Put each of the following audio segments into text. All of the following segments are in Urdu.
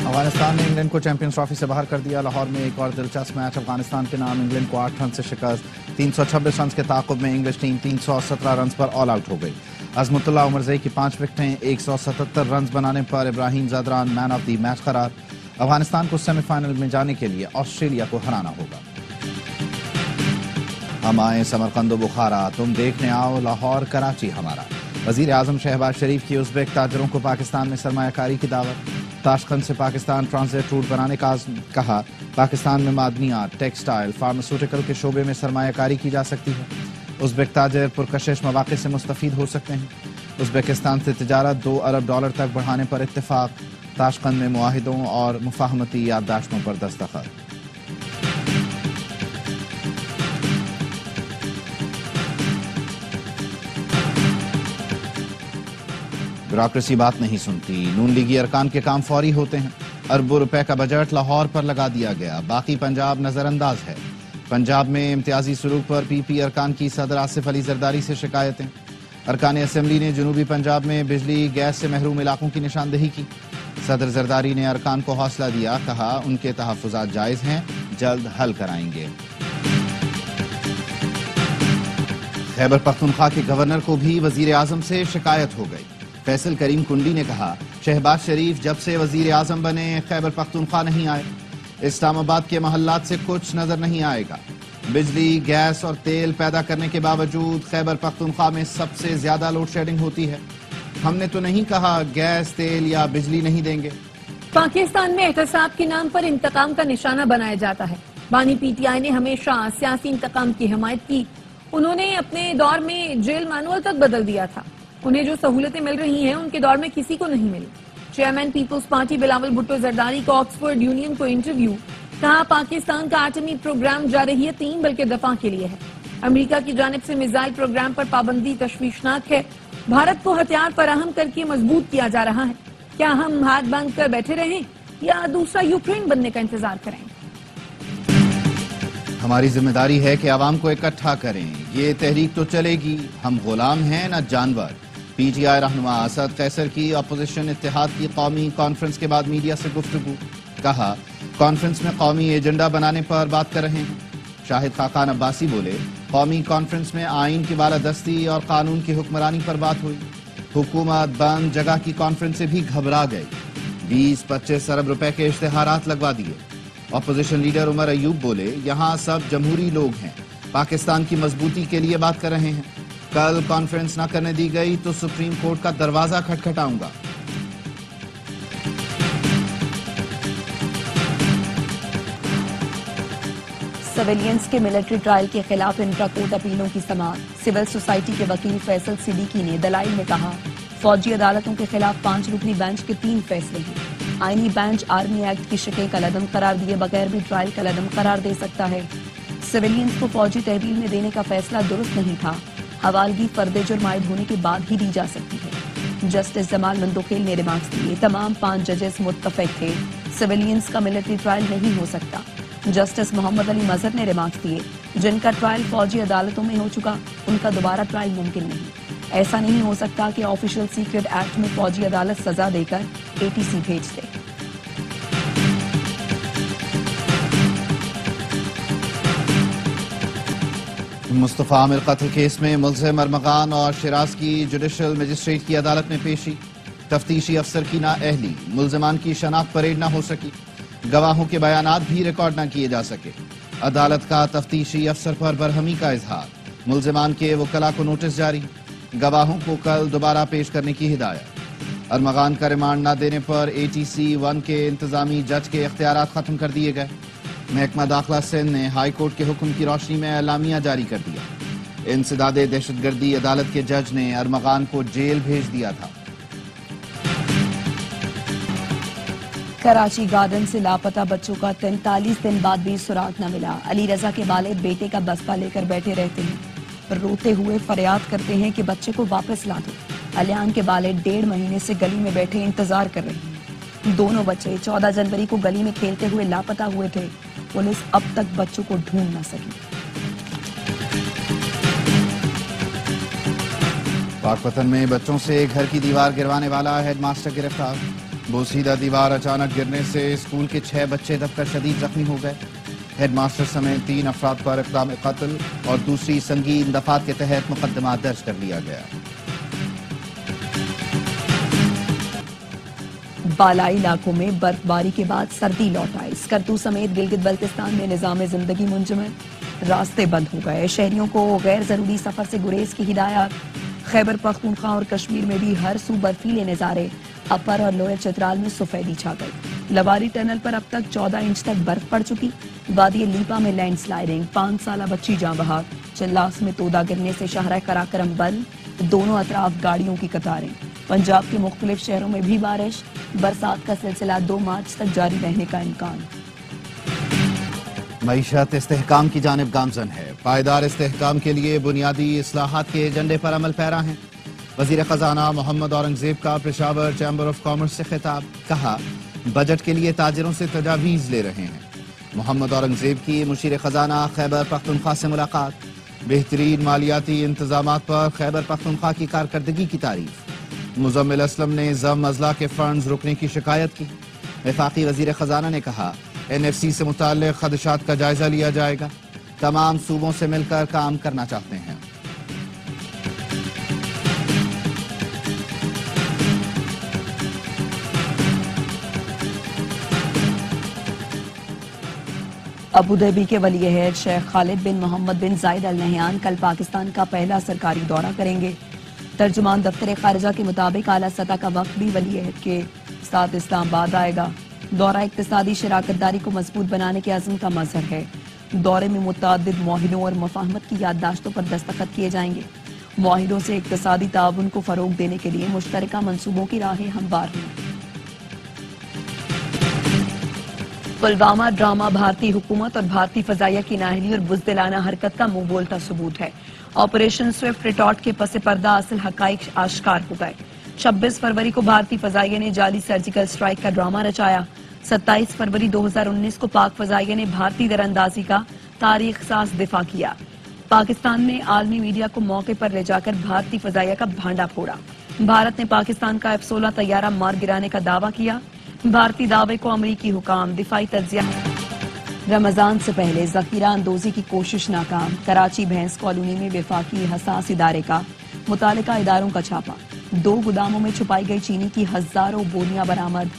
افغانستان نے انگلینڈ کو چیمپئنز ٹرافی سے باہر کر دیا۔ لاہور میں ایک اور دلچسپ میچ افغانستان کے نام انگلینڈ کو 8 رن سے شکست۔ 326 رنز کے تعاقب میں انگلش ٹیم 317 رنز پر آل آؤٹ ہو گئی۔ عظمت اللہ عمرزئی کی 5 وکٹیں، 177 رنز بنانے پر ابراہیم زادران مین آف دی میچ قرار۔ افغانستان کو سیمی فائنل میں جانے کے لیے آسٹریلیا کو ہرانا ہوگا۔ ہم آئیں سمرقند و بخارا، تم دیکھنے آؤ لاہور کراچی ہمارا۔ وزیر اعظم شہباز شریف کی ازبیک تاجروں کو پاکستان میں سرمایہ کاری کی دعوت۔ تاشقند سے پاکستان ٹرانزٹ روٹ بنانے کا کہا، پاکستان میں معدنیات، ٹیکسٹائل، فارماسیوٹیکل کے شعبے میں سرمایہ کاری کی جا سکتی ہے۔ ازبیک تاجر پرکشش مواقع سے مستفید ہو سکتے ہیں۔ ازبیکستان سے تجارت $2 ارب تک بڑھانے پر اتفاق۔ تاشقند میں معاہدوں اور مفاہمتی یادداشتوں پر دستخط۔ بیوروکریسی بات نہیں سنتی، نون لیگی ارکان کے کام فوری ہوتے ہیں۔ اربوں روپے کا بجٹ لاہور پر لگا دیا گیا، باقی پنجاب نظر انداز ہے۔ پنجاب میں امتیازی سلوک پر پی پی ارکان کی صدر آصف علی زرداری سے شکایتیں۔ ارکان اسمبلی نے جنوبی پنجاب میں بجلی گیس سے محروم علاقوں کی نشاندہی کی۔ صدر زرداری نے ارکان کو حوصلہ دیا، کہا ان کے تحفظات جائز ہیں، جلد حل کرائیں گے۔ خیبر پختونخوا کے گورنر کو بھی وزیر اعظم سے شکایت ہو گئی۔ فیصل کریم کنڈی نے کہا، شہباز شریف جب سے وزیر اعظم بنے خیبر پختونخوا نہیں آئے، اسلام آباد کے محلات سے کچھ نظر نہیں آئے گا۔ بجلی، گیس اور تیل پیدا کرنے کے باوجود خیبر پختونخوا میں سب سے زیادہ لوڈ شیڈنگ ہوتی ہے۔ ہم نے تو نہیں کہا گیس، تیل یا بجلی نہیں دیں گے۔ پاکستان میں احتساب کے نام پر انتقام کا نشانہ بنایا جاتا ہے۔ بانی پی ٹی آئی نے ہمیشہ سیاسی انتقام کی حمایت کی۔ انہوں نے اپنے دور میں جیل مینول تک بدل دیا تھا۔ انہیں جو سہولتیں مل رہی ہیں ان کے دور میں کسی کو نہیں ملی۔ چیئرمین پیپلز پارٹی بلاول بھٹو زرداری کو آکسفورڈ یونین کو انٹرویو، کہا پاکستان کا ایٹمی پروگرام جارحیت نہیں بلکہ دفاع کے لیے ہے۔ امریکہ کی جانب سے میزائل پروگرام پر پابندی تشویشناک ہے۔ بھارت کو ہتھیار فراہم کر کے مضبوط کیا جا رہا ہے۔ کیا ہم ہاتھ باندھ کر بیٹھے رہیں یا دوسرا یوکرین بننے کا انتظار کریں؟ ہماری ذمہ داری ہے کہ عوام کو اکٹھا کریں۔ یہ تحریک تو چلے گی، ہم غلام ہیں نہ جانور۔ پی ٹی آئی رہنما اسد قیصر کی اپوزیشن اتحاد کی قومی کانفرنس کے بعد میڈیا سے گفتگو، کہا کانفرنس میں قومی ایجنڈا بنانے پر بات کر رہے ہیں۔ شاہد خاقان عباسی بولے، قومی کانفرنس میں آئین کی بالادستی اور قانون کی حکمرانی پر بات ہوئی۔ حکومت بند جگہ کی کانفرنس سے بھی گھبرا گئی، 20-25 ارب روپے کے اشتہارات لگوا دیے۔ اپوزیشن لیڈر عمر ایوب بولے، یہاں سب جمہوری لوگ ہیں، پاکستان کی مضبوطی کے لیے بات کر رہے ہیں۔ کل کانفرنس نہ کرنے دی گئی تو سپریم کورٹ کا دروازہ کھٹکھٹاؤں گا۔ سویلینز کے ملٹری ٹرائل کے خلاف انٹرا کورٹ اپیلوں کی سماعت۔ سول سوسائٹی کے وکیل فیصل صدیقی نے دلائل میں کہا، فوجی عدالتوں کے خلاف 5 رکنی بینچ کے 3 فیصلے ہیں۔ آئینی بینچ آرمی ایکٹ کی شقیں کالعدم قرار دیے بغیر بھی ٹرائل کالعدم قرار دے سکتا ہے۔ سویلینز کو فوجی تحویل میں دینے کا فیصلہ درست نہیں تھا، حوالگی فرد جرم عائد ہونے کے بعد ہی دی جا سکتی ہے۔ جسٹس جمال مندوخیل نے ریمارکس دیے، تمام 5 ججز متفق تھے، سویلینز کا ملٹری ٹرائل نہیں ہو سکتا۔ جسٹس محمد علی مظہر نے ریمارکس دیے، جن کا ٹرائل فوجی عدالتوں میں ہو چکا ان کا دوبارہ ٹرائل ممکن نہیں۔ ایسا نہیں ہو سکتا کہ آفیشل سیکرٹ ایکٹ میں فوجی عدالت سزا دے کر ATC بھیج دے۔ مصطفیٰ عامر قتل کیس میں ملزم ارمغان اور شیراز کی جوڈیشل مجسٹریٹ کی عدالت میں پیشی۔ تفتیشی افسر کی نااہلی، ملزمان کی شناخت پریڈ نہ ہو سکی، گواہوں کے بیانات بھی ریکارڈ نہ کیے جا سکے۔ عدالت کا تفتیشی افسر پر برہمی کا اظہار، ملزمان کے وکلاء کو نوٹس جاری، گواہوں کو کل دوبارہ پیش کرنے کی ہدایت۔ ارمغان کا ریمانڈ نہ دینے پر ATC 1 کے انتظامی جج کے اختیارات ختم کر دیے گئے۔ محکمہ داخلہ سندھ نے ہائی کورٹ کے حکم کی روشنی میں اعلامیہ جاری کر دیا۔ انسداد دہشت گردی عدالت کے جج نے ارمغان کو جیل بھیج دیا تھا۔ کراچی گارڈن سے لاپتہ بچوں کا 43 دن بعد بھی سراغ نہ ملا۔ علی رضا کے والد بیٹے کا بستہ لے کر بیٹھے رہتے ہیں، روتے ہوئے فریاد کرتے ہیں کہ بچے کو واپس لا دو۔ علیان کے والد 1.5 مہینے سے گلی میں بیٹھے انتظار کر رہے ہیں۔ دونوں بچے 14 جنوری کو گلی میں کھیلتے ہوئے لاپتہ ہوئے تھے، پولیس اب تک بچوں کو ڈھونڈ نہ سکی۔ پاکپتن میں بچوں سے گھر کی دیوار گروانے والا ہیڈ ماسٹر گرفتار۔ بوسیدہ دیوار اچانک گرنے سے اسکول کے 6 بچے دب کر شدید زخمی ہو گئے۔ ہیڈ ماسٹر سمیت 3 افراد پر اقدام قتل اور دوسری سنگین دفعات کے تحت مقدمہ درج کر لیا گیا۔ بالائی علاقوں میں برف باری کے بعد سردی لوٹ آئی۔ اسکردو سمیت گلگت بلتستان میں نظام زندگی منجمد، راستے بند ہو گئے۔ شہریوں کو غیر ضروری سفر سے گریز کی ہدایات۔ خیبر پختونخوا اور کشمیر میں بھی ہر سو برفیلے نظارے۔ اپر اور لوئر چترال میں سفیدی چھا گئی۔ لواری ٹنل پر اب تک 14 انچ تک برف پڑ چکی۔ وادی لیپا میں لینڈ سلائیڈنگ، 5 سالہ بچی جاں بحق۔ چلاس میں تودا گرنے سے شاہراہ قراقرم بند، دونوں اطراف گاڑیوں کی قطاریں۔ پنجاب کے مختلف شہروں میں بھی بارش، برسات کا سلسلہ 2 مارچ تک جاری رہنے کا امکان۔ معیشت استحکام کی جانب گامزن ہے۔ پائیدار استحکام کے لیے بنیادی اصلاحات کے ایجنڈے پر عمل پیرا ہیں۔ وزیر خزانہ محمد اورنگزیب کا پشاور چیمبر آف کامرس سے خطاب، کہا بجٹ کے لیے تاجروں سے تجاویز لے رہے ہیں۔ محمد اورنگزیب کی مشیر خزانہ خیبر پختونخوا سے ملاقات، بہترین مالیاتی انتظامات پر خیبر پختونخوا کی کارکردگی کی تعریف۔ مزمل اسلم نے زم اضلاع کے فنڈز رکنے کی شکایت کی۔ وفاقی وزیر خزانہ نے کہا NFC سے متعلق خدشات کا جائزہ لیا جائے گا، تمام صوبوں سے مل کر کام کرنا چاہتے ہیں۔ ابوظہبی کے ولی عہد شیخ خالد بن محمد بن زائد ال نہیان کل پاکستان کا پہلا سرکاری دورہ کریں گے۔ ترجمان دفتر خارجہ کے مطابق اعلیٰ سطح کا وقت بھی ولی عہد کے ساتھ اسلام آباد آئے گا۔ دورہ اقتصادی شراکت داری کو مضبوط بنانے کے عزم کا مظہر ہے۔ دورے میں متعدد معاہدوں اور مفاہمت کی یادداشتوں پر دستخط کیے جائیں گے۔ معاہدوں سے اقتصادی تعاون کو فروغ دینے کے لیے مشترکہ منصوبوں کی راہیں ہموار ہوں۔ پلوامہ ڈرامہ بھارتی حکومت اور بھارتی فضائیہ کی نااہلی اور بزدلانہ حرکت کا منہ بولتا ثبوت ہے۔ آپریشن سوئفٹ ریٹارٹ کے پس پردہ اصل حقائق آشکار ہو گئے۔ 26 فروری کو بھارتی فضائیہ نے جعلی سرجیکل سٹرائک کا ڈرامہ رچایا۔ 27 فروری 2019 کو پاک فضائیہ نے بھارتی در اندازی کا تاریخ ساز دفاع کیا۔ پاکستان نے عالمی میڈیا کو موقع پر لے جا کر بھارتی فضائیہ کا بھانڈا پھوڑا۔ بھارت نے پاکستان کا F-16 طیارہ مار گرانے کا دعویٰ کیا۔ بھارتی دعوے کو امریکی حکام دفاعی تجزیہ۔ رمضان سے پہلے ذخیرہ اندوزی کی کوشش ناکام۔ کراچی بھینس کالونی میں وفاقی حساس ادارے کا متعلقہ اداروں کا چھاپا۔ 2 گوداموں میں چھپائی گئی چینی کی ہزاروں بوریاں برآمد۔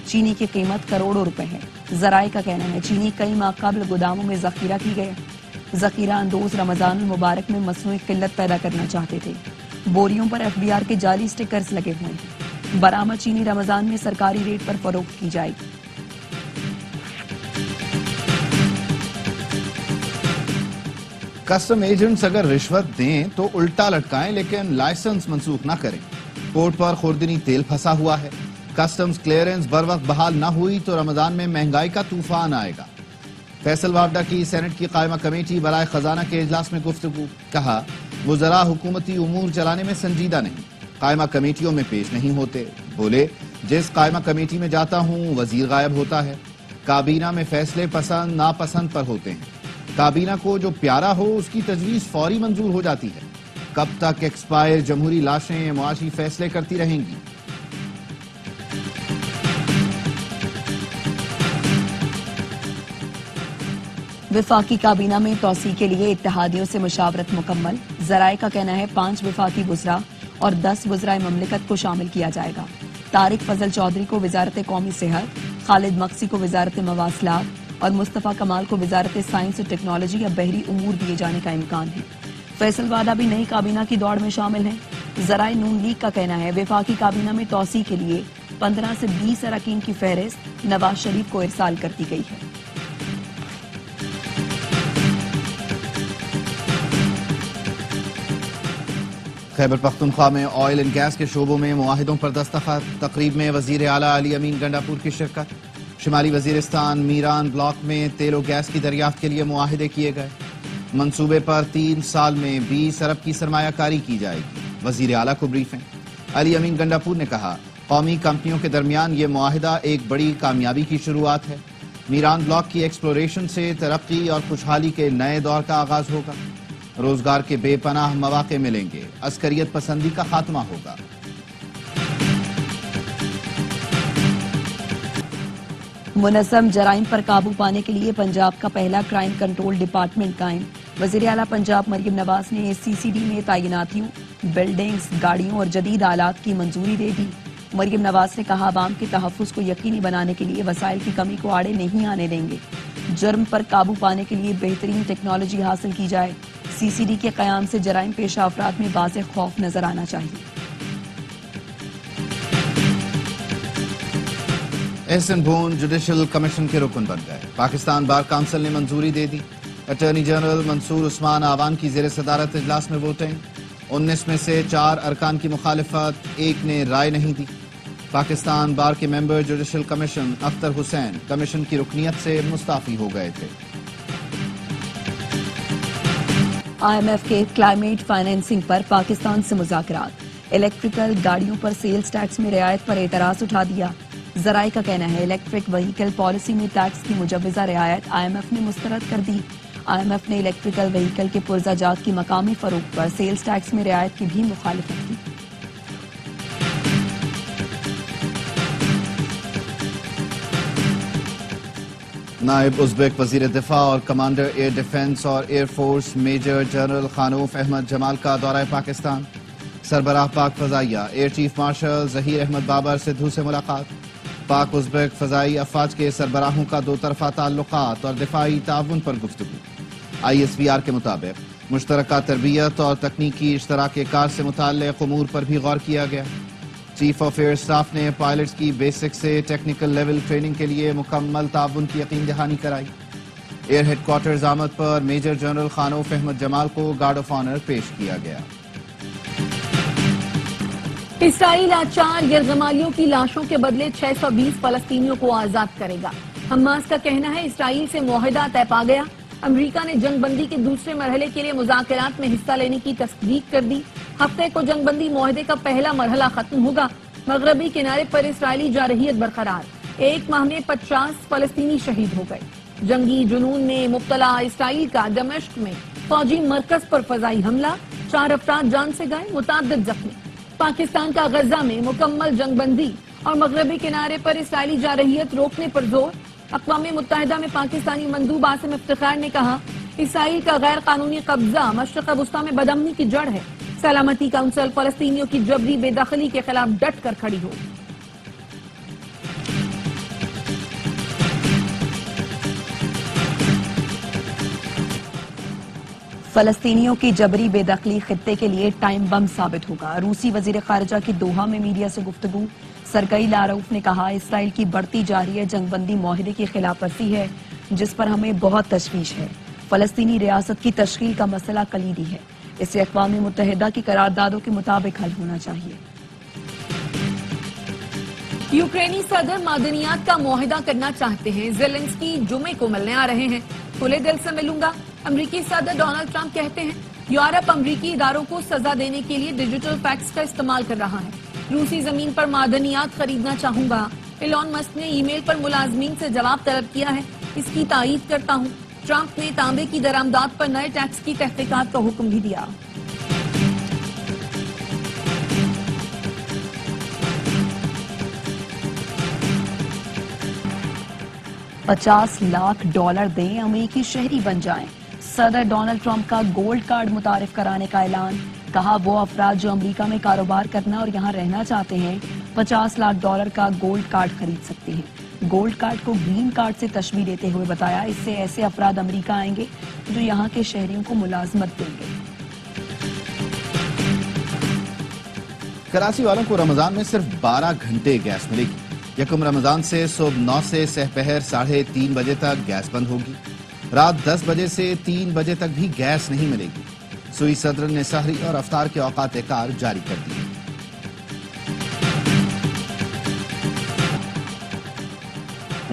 چینی کی قیمت کروڑوں روپے ہے۔ ذرائع کا کہنا ہے چینی کئی ماہ قبل گوداموں میں ذخیرہ کی گئے۔ ذخیرہ اندوز رمضان المبارک میں مصنوعی قلت پیدا کرنا چاہتے تھے۔ بوریوں پر FBR کے جعلی سٹیکرز لگے ہوئے ہیں۔ برآمد چینی رمضان میں سرکاری ریٹ پر فروخت کی جائے گی۔ کسٹم ایجنٹس اگر رشوت دیں تو الٹا لٹکائیں لیکن لائسنس منسوخ نہ کریں۔ پورٹ پر خوردنی تیل پھنسا ہوا ہے۔ کسٹمز کلیئرنس بر وقت بحال نہ ہوئی تو رمضان میں مہنگائی کا طوفان آئے گا۔ فیصل وابڈہ کی سینٹ کی قائمہ کمیٹی برائے خزانہ کے اجلاس میں گفتگو، کہا وزراء حکومتی امور چلانے میں سنجیدہ نہیں، قائمہ کمیٹیوں میں پیش نہیں ہوتے۔ بولے جس قائمہ کمیٹی میں جاتا ہوں وزیر غائب ہوتا ہے۔ کابینہ میں فیصلے پسند ناپسند پر ہوتے ہیں۔ کابینہ کو جو پیارا ہو اس کی تجویز فوری منظور ہو جاتی ہے۔ کب تک ایکسپائر جمہوری لاشیں معاشی فیصلے کرتی رہیں گی؟ وفاقی کابینہ میں توسیع کے لیے اتحادیوں سے مشاورت مکمل۔ ذرائع کا کہنا ہے 5 وفاقی وزراء اور 10 وزرائے مملکت کو شامل کیا جائے گا۔ طارق فضل چودھری کو وزارت قومی صحت، خالد مقصی کو وزارت مواصلات اور مصطفیٰ کمال کو وزارت سائنس اور ٹیکنالوجی یا بحری امور دیے جانے کا امکان ہے۔ فیصل وادہ بھی نئی کابینہ کی دوڑ میں شامل ہیں۔ ذرائع نون لیگ کا کہنا ہے وفاقی کابینہ میں توسیع کے لیے 15 سے 20 اراکین کی فہرست نواز شریف کو ارسال کر دی گئی ہے۔ خیبر پختونخوا میں آئل اینڈ گیس کے شعبوں میں معاہدوں پر دستخط۔ تقریب میں وزیر اعلیٰ علی امین گنڈاپور کی شرکت۔ شمالی وزیرستان میران بلاک میں تیل و گیس کی دریافت کے لیے معاہدے کیے گئے۔ منصوبے پر 3 سال میں 20 ارب کی سرمایہ کاری کی جائے گی۔ وزیر اعلیٰ کو بریفنگ۔ علی امین گنڈاپور نے کہا قومی کمپنیوں کے درمیان یہ معاہدہ ایک بڑی کامیابی کی شروعات ہے۔ میران بلاک کی ایکسپلوریشن سے ترقی اور خوشحالی کے نئے دور کا آغاز ہوگا۔ روزگار کے بے پناہ مواقع ملیں گے، عسکریت پسندی کا خاتمہ ہوگا۔ منظم جرائم پر قابو پانے کے لیے پنجاب کا پہلا کرائم کنٹرول ڈپارٹمنٹ قائم۔ وزیر اعلیٰ پنجاب مریم نواز نے سی سی ڈی میں تعیناتیوں، بلڈنگز، گاڑیوں اور جدید آلات کی منظوری دے دی۔ مریم نواز نے کہا عوام کے تحفظ کو یقینی بنانے کے لیے وسائل کی کمی کو آڑے نہیں آنے دیں گے۔ جرم پر قابو پانے کے لیے بہترین ٹیکنالوجی حاصل کی جائے۔ سی سی ڈی کے قیام سے جرائم پیشہ افراد میں واضح خوف نظر آنا چاہیے۔ احسن بھون جوڈیشل کمیشن کے رکن بن گئے۔ پاکستان بار کونسل نے منظوری دے دی۔ اٹارنی جنرل منصور عثمان آوان کی زیر صدارت اجلاس میں ووٹنگ، 19 میں سے 4 ارکان کی مخالفت، 1 نے رائے نہیں دی۔ پاکستان بار کے ممبر judicial commission Akhtar Hussain commission کی رکنیت سے مستعفی ہو گئے تھے۔ آئی ایم ایف کے کلائمیٹ فائنینسنگ پر پاکستان سے مذاکرات۔ الیکٹریکل گاڑیوں پر سیلز ٹیکس میں رعایت پر اعتراض اٹھا دیا۔ ذرائع کا کہنا ہے الیکٹرک وہیکل پالیسی میں ٹیکس کی مجوزہ رعایت آئی ایم ایف نے مسترد کر دی۔ آئی ایم ایف نے الیکٹریکل وہیکل کے پرزہ جات کی مقامی فروخت پر سیلز ٹیکس میں رعایت کی بھی مخالفت کی۔ نائب ازبیک وزیر دفاع اور کمانڈر ایئر ڈیفنس اور air force major general Khanov Ahmed Jamal کا دورہ پاکستان۔ سربراہ پاک فضائیہ air chief marshal Zaheer Ahmed Babar Sidhu سے ملاقات۔ پاک ازبیک فضائی افواج کے سربراہوں کا 2 طرفہ تعلقات اور دفاعی تعاون پر گفتگو۔ آئی ایس پی آر کے مطابق مشترکہ تربیت اور تکنیکی اشتراک کار سے متعلق امور پر بھی غور کیا گیا۔ چیف آف ایئر اسٹاف نے پائلٹس کی بیسک سے ٹیکنیکل لیول ٹریننگ کے لیے مکمل تعاون کی یقین دہانی کرائی۔ ایئر ہیڈ کوارٹرز آمد پر میجر جنرل خانوف احمد جمال کو گارڈ آف آنر پیش کیا گیا۔ اسرائیل آج 4 یرغمالیوں کی لاشوں کے بدلے 620 فلسطینیوں کو آزاد کرے گا۔ حماس کا کہنا ہے اسرائیل سے معاہدہ طے پا گیا۔ امریکہ نے جنگ بندی کے دوسرے مرحلے کے لیے مذاکرات میں حصہ لینے کی تصدیق کر دی۔ ہفتے کو جنگ بندی معاہدے کا پہلا مرحلہ ختم ہوگا۔ مغربی کنارے پر اسرائیلی جارحیت برقرار، 1 ماہ میں 50 فلسطینی شہید ہو گئے۔ جنگی جنون میں مبتلا اسرائیل کا دمشق میں فوجی مرکز پر فضائی حملہ، 4 افراد جان سے گئے، متعدد زخمی۔ پاکستان کا غزہ میں مکمل جنگ بندی اور مغربی کنارے پر اسرائیلی جارحیت روکنے پر زور۔ اقوام متحدہ میں پاکستانی مندوب عاصم افتخار نے کہا اسرائیل کا غیر قانونی قبضہ مشرق وسطی میں بدامنی کی جڑ ہے۔ سلامتی کونسل فلسطینیوں کی جبری بے دخلی کے خلاف ڈٹ کر کھڑی ہو۔ فلسطینیوں کی جبری بے دخلی خطے کے لیے ٹائم بم ثابت ہوگا۔ روسی وزیر خارجہ کی دوحہ میں میڈیا سے گفتگو۔ سرگئی لاروف نے کہا اسرائیل کی بڑھتی جا رہی ہے جنگ بندی معاہدے کی خلاف ورزی ہے جس پر ہمیں بہت تشویش ہے۔ فلسطینی ریاست کی تشکیل کا مسئلہ کلیدی ہے، اسے اقوام متحدہ کی قراردادوں کے مطابق حل ہونا چاہیے۔ یوکرینی صدر معدنیات کا معاہدہ کرنا چاہتے ہیں، زیلنسکی جمعے کو ملنے آ رہے ہیں، کھلے دل سے ملوں گا۔ امریکی صدر ڈونلڈ ٹرمپ کہتے ہیں یورپ امریکی اداروں کو سزا دینے کے لیے ڈیجیٹل فیکس کا استعمال کر رہا ہے۔ روسی زمین پر معدنیات خریدنا چاہوں گا۔ ایلون مسک نے ای میل پر ملازمین سے جواب طلب کیا ہے، اس کی تائید کرتا ہوں۔ ٹرمپ نے تانبے کی درآمدات پر نئے ٹیکس کی تحقیقات کا حکم بھی دیا۔ $50 لاکھ دیں امریکی شہری بن جائیں۔ صدر ڈونلڈ ٹرمپ کا گولڈ کارڈ متعارف کرانے کا اعلان۔ کہا وہ افراد جو امریکہ میں کاروبار کرنا اور یہاں رہنا چاہتے ہیں $50 لاکھ کا گولڈ کارڈ خرید سکتے ہیں۔ گولڈ کارڈ کو گرین کارڈ سے تشبیہ دیتے ہوئے بتایا اس سے ایسے افراد امریکہ آئیں گے جو یہاں کے شہریوں کو ملازمت دیں گے۔ کراچی والوں کو رمضان میں صرف 12 گھنٹے گیس ملے گی۔ 1 رمضان سے صبح 9 سے سحپہر 3:30 بجے تک گیس بند ہوگی۔ رات 10 بجے سے 3 بجے تک بھی گیس نہیں ملے گی۔ سوئی صدر نے سحری اور افطار کے اوقات کار جاری کر دیے۔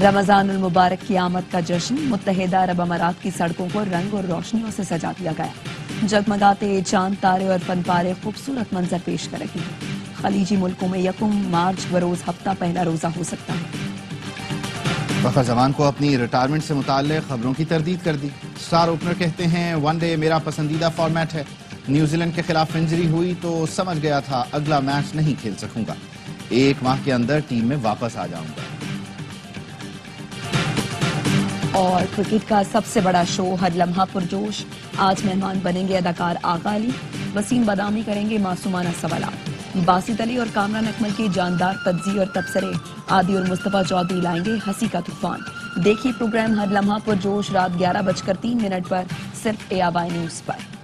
رمضان المبارک کی آمد کا جشن، متحدہ عرب امارات کی سڑکوں کو رنگ اور روشنیوں سے سجا دیا گیا۔ جگمگاتے چاند، تارے اور فن پارے خوبصورت منظر پیش کر رہے ہیں۔ خلیجی ملکوں میں 1 مارچ بروز ہفتہ پہلا روزہ ہو سکتا ہے۔ فخر زمان کو اپنی ریٹائرمنٹ سے متعلق خبروں کی تردید کر دی. سٹار اوپنر کہتے ہیں ون ڈے میرا پسندیدہ فارمیٹ ہے. نیوزی لینڈ کے خلاف انجری ہوئی تو سمجھ گیا تھا اگلا میچ نہیں کھیل سکوں گا. 1 ماہ کے اندر ٹیم میں واپس آ جاؤں گا. اور کرکٹ کا سب سے بڑا شو ہر لمحہ پرجوش. آج مہمان بنیں گے اداکار آغا علی. وسیم بادامی کریں گے معصومانہ سوالات. باسط علی اور کامران اکمل کی جاندار تجزیے اور تبصرے. عادی اور مصطفیٰ چودھری لائیں گے ہنسی کا طوفان. دیکھیے پروگرام ہر لمحہ پرجوش رات 11:03 پر صرف ABI نیوز پر.